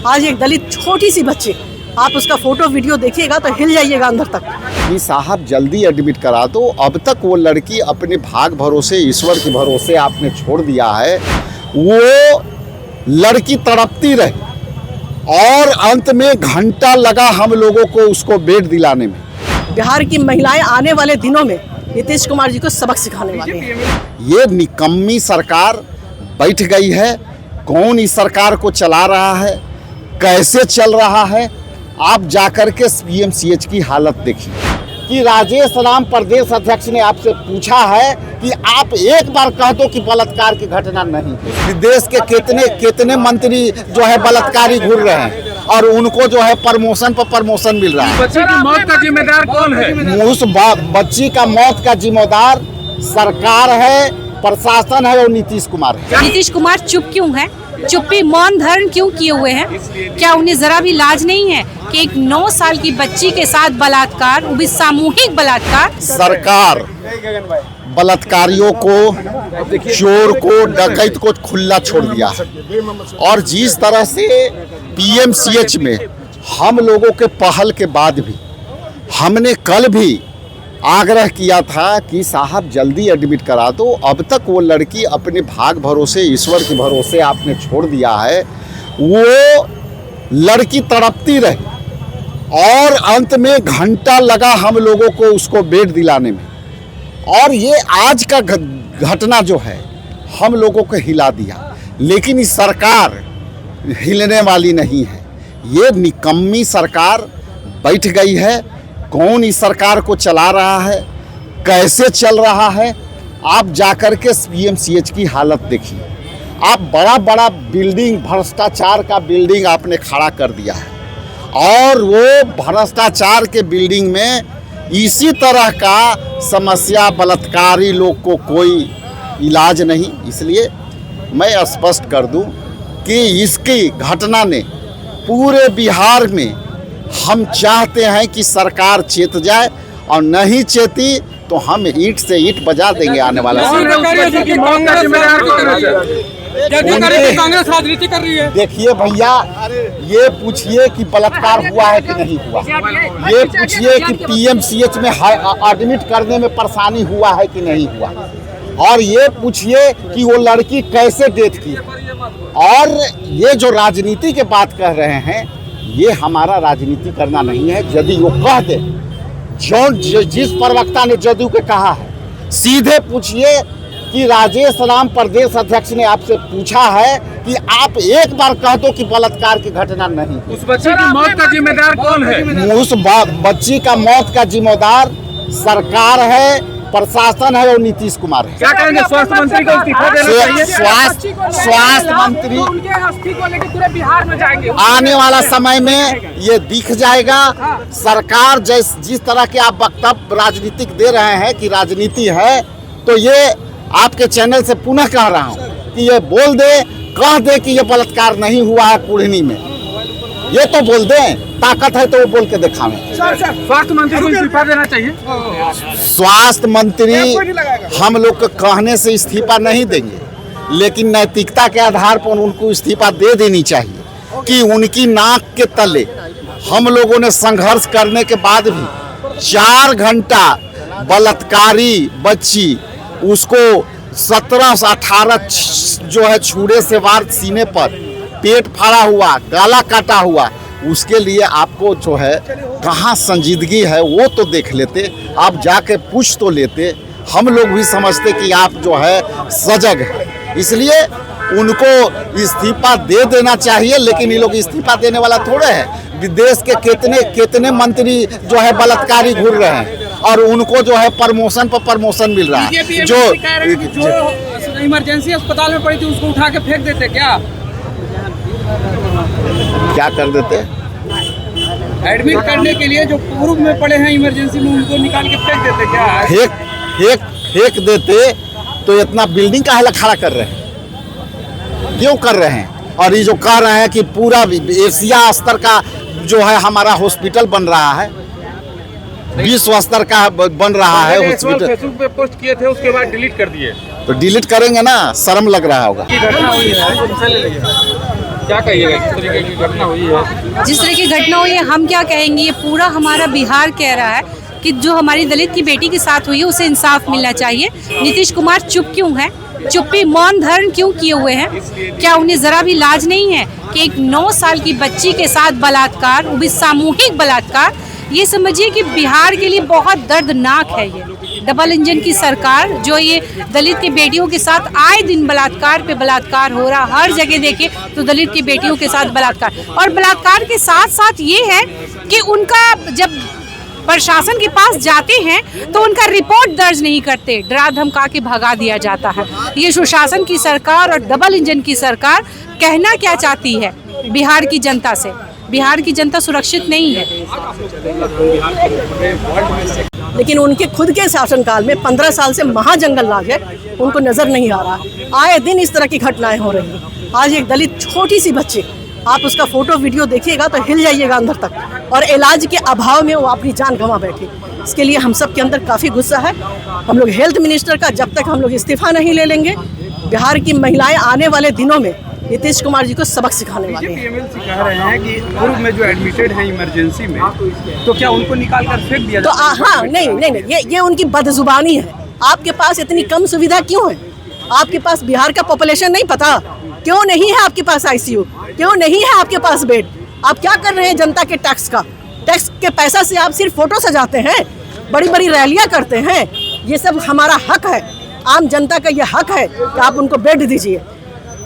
आज एक दलित छोटी सी बच्ची, आप उसका फोटो वीडियो देखिएगा तो हिल जाइएगा अंदर तक। कि साहब जल्दी एडमिट करा दो। अब तक वो लड़की अपने भाग भरोसे, ईश्वर के भरोसे आपने छोड़ दिया है। वो लड़की तड़पती रही और अंत में घंटा लगा हम लोगों को उसको बेड दिलाने में। बिहार की महिलाएं आने वाले दिनों में नीतीश कुमार जी को सबक सिखाने वाली हैं। ये निकम्मी सरकार बैठ गई है। कौन इस सरकार को चला रहा है, कैसे चल रहा है, आप जाकर के पीएमसीएच की हालत देखिए। कि राजेश राम प्रदेश अध्यक्ष ने आपसे पूछा है कि आप एक बार कह दो कि बलात्कार की घटना नहीं है। देश के कितने मंत्री जो है बलात्कारी घूर रहे हैं और उनको जो है प्रमोशन पर प्रमोशन मिल रहा है। बच्ची की मौत का जिम्मेदार कौन है? उस बच्ची का मौत का जिम्मेदार सरकार है, प्रशासन है और नीतीश कुमार है। नीतीश कुमार चुप क्यों है? चुप्पी मौन धारण क्यों किए हुए हैं? क्या उन्हें जरा भी लाज नहीं है कि एक 9 साल की बच्ची के साथ बलात्कार, वो भी सामूहिक बलात्कार? सरकार बलात्कारियों को, चोर को, डकैत को खुला छोड़ दिया है। और जिस तरह से पीएमसीएच में हम लोगों के पहल के बाद भी हमने कल भी आग्रह किया था कि साहब जल्दी एडमिट करा दो। अब तक वो लड़की अपने भाग भरोसे, ईश्वर के भरोसे आपने छोड़ दिया है। वो लड़की तड़पती रही और अंत में घंटा लगा हम लोगों को उसको बेड दिलाने में। और ये आज का घटना जो है हम लोगों को हिला दिया। लेकिन इस सरकार हिलने वाली नहीं है। ये निकम्मी सरकार बैठ गई है। कौन इस सरकार को चला रहा है, कैसे चल रहा है, आप जाकर के पीएमसीएच की हालत देखिए। आप बड़ा बड़ा बिल्डिंग, भ्रष्टाचार का बिल्डिंग आपने खड़ा कर दिया है और वो भ्रष्टाचार के बिल्डिंग में इसी तरह का समस्या, बलात्कारी लोग को कोई इलाज नहीं। इसलिए मैं स्पष्ट कर दूं कि इसकी घटना ने पूरे बिहार में, हम चाहते हैं कि सरकार चेत जाए और नहीं चेती तो हम ईंट से ईंट बजा देंगे आने वाला कांग्रेस राजनीति कर रही है। देखिए भैया, ये पूछिए कि बलात्कार हुआ है कि नहीं हुआ। ये पूछिए कि पीएमसीएच में एडमिट करने में परेशानी हुआ है कि नहीं हुआ। और ये पूछिए कि वो लड़की कैसे डेथ की। और ये जो राजनीति के बात कह रहे हैं, ये हमारा राजनीति करना नहीं है। यदि वो कह दे, जिस प्रवक्ता ने जदयू के कहा है, सीधे पूछिए कि राजेश राम प्रदेश अध्यक्ष ने आपसे पूछा है कि आप एक बार कह दो कि बलात्कार की घटना नहीं। उस बच्ची की मौत का जिम्मेदार कौन है? उस बच्ची का मौत का जिम्मेदार सरकार है, प्रशासन है और नीतीश कुमार है। क्या कहेंगे? स्वास्थ्य मंत्री को इस्तीफा देना चाहिए। स्वास्थ्य मंत्री उनके अस्थि को लेकर पूरे बिहार में जाएंगे। आने वाला समय में ये दिख जाएगा। सरकार जिस तरह के आप वक्तव्य राजनीतिक दे रहे हैं कि राजनीति है, तो ये आपके चैनल से पुनः कह रहा हूँ कि ये बोल दे, कह दे कि ये बलात्कार नहीं हुआ है कुढ़नी में। ये तो बोल दें, ताकत है तो वो बोल के दिखावें। स्वास्थ्य मंत्री को इस्तीफा देना चाहिए। स्वास्थ्य मंत्री हम लोग के कहने से इस्तीफा नहीं देंगे, लेकिन नैतिकता के आधार पर उनको इस्तीफा दे देनी चाहिए। कि उनकी नाक के तले हम लोगों ने संघर्ष करने के बाद भी 4 घंटा बलात्कारी बच्ची, उसको 17 से 18 जो है छुरे से वार सीने पर, पेट फाड़ा हुआ, गला काटा हुआ, उसके लिए आपको जो है कहाँ संजीदगी है वो तो देख लेते। आप जाके पूछ तो लेते। हम लोग भी समझते कि आप जो है सजग है। इसलिए उनको इस्तीफा दे देना चाहिए। लेकिन ये लोग इस्तीफा देने वाला थोड़े हैं। विदेश के कितने मंत्री जो है बलात्कारी घूर रहे हैं और उनको जो है प्रमोशन पर प्रमोशन मिल रहा है। जो इमरजेंसी अस्पताल में पड़ी थी उसको उठा के फेंक देते क्या कर देते? एडमिट करने के लिए जो पूर्व में पड़े हैं इमरजेंसी में, उनको निकाल के फेंक देते क्या? फेंक देते तो इतना बिल्डिंग का हला खड़ा कर रहे हैं, क्यों कर रहे हैं? और ये जो कह रहे हैं कि पूरा एशिया स्तर का जो है हमारा हॉस्पिटल बन रहा है, विश्व स्तर का बन रहा है हॉस्पिटल। फेसबुक पे पोस्ट किए थे, उसके बाद डिलीट कर दिए। तो डिलीट करेंगे ना, शर्म लग रहा होगा। घटना हुई है क्या कहिएगा जिस तरीके की घटना हुई है? जिस तरह की घटना हुई है हम क्या कहेंगे, ये पूरा हमारा बिहार कह रहा है कि जो हमारी दलित की बेटी के साथ हुई है उसे इंसाफ मिलना चाहिए। नीतीश कुमार चुप क्यों है, चुप्पी मौन धारण क्यों किए हुए हैं? क्या उन्हें जरा भी लाज नहीं है कि एक 9 साल की बच्ची के साथ बलात्कार, वो भी सामूहिक बलात्कार? ये समझिए कि बिहार के लिए बहुत दर्दनाक है। ये डबल इंजन की सरकार जो ये दलित की बेटियों के साथ आए दिन बलात्कार पे बलात्कार हो रहा, हर जगह देखे तो दलित की बेटियों के साथ बलात्कार। और बलात्कार के साथ साथ ये है कि उनका जब प्रशासन के पास जाते हैं तो उनका रिपोर्ट दर्ज नहीं करते, डरा धमका के भगा दिया जाता है। ये सुशासन की सरकार और डबल इंजन की सरकार कहना क्या चाहती है बिहार की जनता से? बिहार की जनता सुरक्षित नहीं है। लेकिन उनके खुद के शासनकाल में 15 साल से महाजंगल राज है, उनको नजर नहीं आ रहा। आए दिन इस तरह की घटनाएं हो रही हैं। आज एक दलित छोटी सी बच्ची, आप उसका फोटो वीडियो देखिएगा तो हिल जाइएगा अंदर तक, और इलाज के अभाव में वो अपनी जान गंवा बैठी। इसके लिए हम सब के अंदर काफ़ी गुस्सा है। हम लोग हेल्थ मिनिस्टर का जब तक हम लोग इस्तीफा नहीं ले लेंगे, बिहार की महिलाएं आने वाले दिनों में नीतीश कुमार जी को सबक सिखाने वाले हैं। एमएलसी कह रहे हैं कि पूर्व में जो एडमिटेड हैं इमरजेंसी में, तो क्या उनको निकाल कर फेंक दिया तो हाँ, नहीं, ये उनकी बदजुबानी है। आपके पास इतनी कम सुविधा क्यों है? आपके पास बिहार का पॉपुलेशन नहीं पता? क्यों नहीं है आपके पास आईसीयू? क्यों नहीं है आपके पास बेड? आप क्या कर रहे हैं जनता के टैक्स का? टैक्स के पैसा से आप सिर्फ फोटो सजाते हैं, बड़ी बड़ी रैलियां करते हैं। ये सब हमारा हक है, आम जनता का ये हक है कि आप उनको बेड दीजिए।